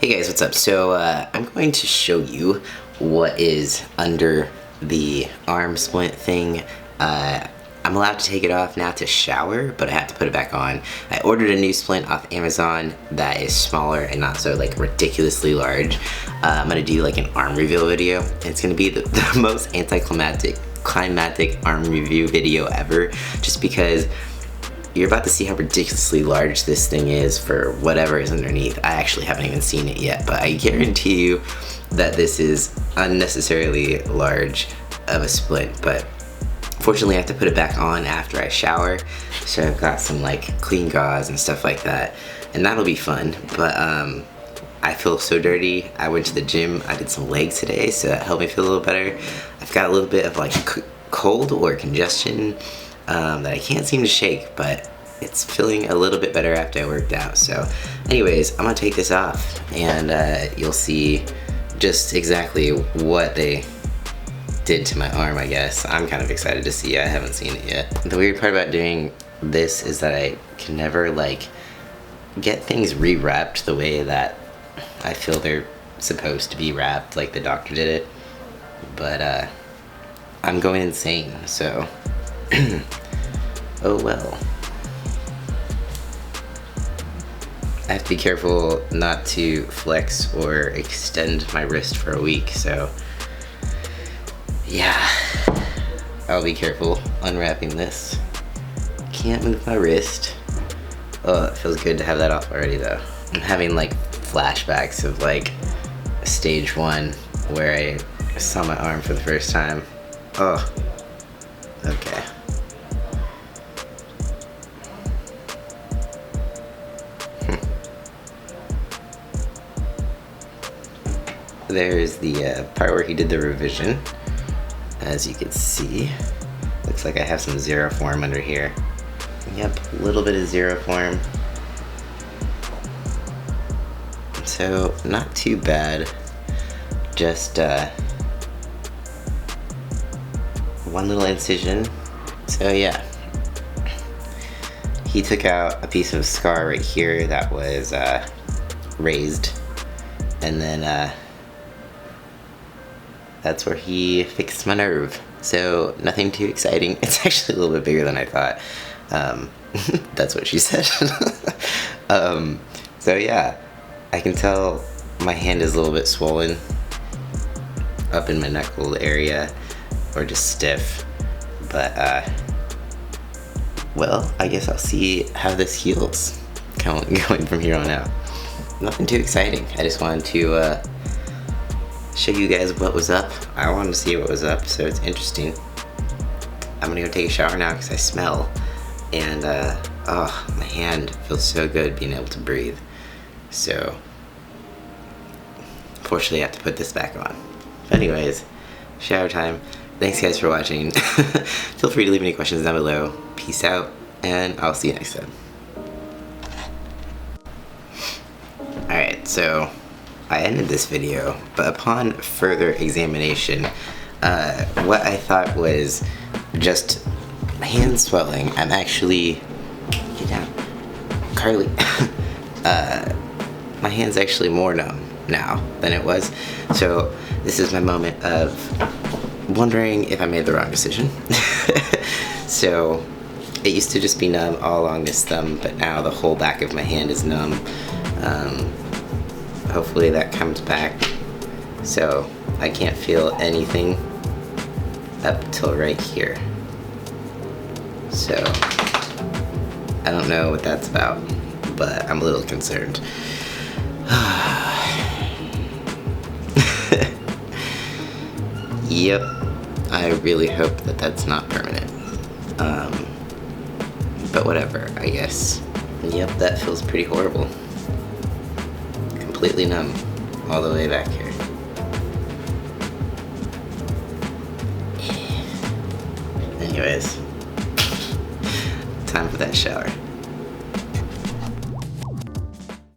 Hey guys, what's up? So I'm going to show you what is under the arm splint thing. I'm allowed to take it off now to shower, but I have to put it back on. I ordered a new splint off Amazon that is smaller and not so like ridiculously large. I'm gonna do like an arm reveal video, and it's gonna be the most anticlimactic arm review video ever, just because you're about to see how ridiculously large this thing is for whatever is underneath. I actually haven't even seen it yet, but I guarantee you that this is unnecessarily large of a splint. But fortunately I have to put it back on after I shower, so I've got some like clean gauze and stuff like that, and that'll be fun. But I feel so dirty. I went to the gym, I did some legs today, so that helped me feel a little better. I've got a little bit of like cold or congestion that I can't seem to shake, but it's feeling a little bit better after I worked out. So anyways, I'm gonna take this off, and you'll see just exactly what they did to my arm, I guess. I'm kind of excited to see. I haven't seen it yet. The weird part about doing this is that I can never like get things rewrapped the way that I feel they're supposed to be wrapped, like the doctor did it. But I'm going insane, so oh well. I have to be careful not to flex or extend my wrist for a week, so yeah, I'll be careful unwrapping this. Can't move my wrist. Oh, it feels good to have that off already though. I'm having like flashbacks of like stage 1 where I saw my arm for the first time. Oh, okay. There's the part where he did the revision. As you can see, looks like I have some zero form under here. Yep, a little bit of zero form. So not too bad. Just one little incision. So yeah, he took out a piece of scar right here that was raised, and then that's where he fixed my nerve. So nothing too exciting. It's actually a little bit bigger than I thought. That's what she said. So yeah, I can tell my hand is a little bit swollen up in my knuckle area, or just stiff. But well, I guess I'll see how this heals going from here on out. Nothing too exciting. I just wanted to show you guys what was up. I wanted to see what was up, so it's interesting. I'm gonna go take a shower now because I smell, and oh, my hand feels so good being able to breathe. So unfortunately I have to put this back on. But anyways, shower time. Thanks guys for watching. Feel free to leave any questions down below. Peace out, and I'll see you next time. Alright, so I ended this video, but upon further examination, what I thought was just hand swelling, I'm actually, get down, Carly, my hand's actually more numb now than it was. So this is my moment of wondering if I made the wrong decision. So it used to just be numb all along this thumb, but now the whole back of my hand is numb. Hopefully that comes back, so I can't feel anything up till right here. So I don't know what that's about, but I'm a little concerned. Yep, I really hope that that's not permanent. But whatever, I guess. Yep, that feels pretty horrible. Completely numb all the way back here. Anyways, time for that shower.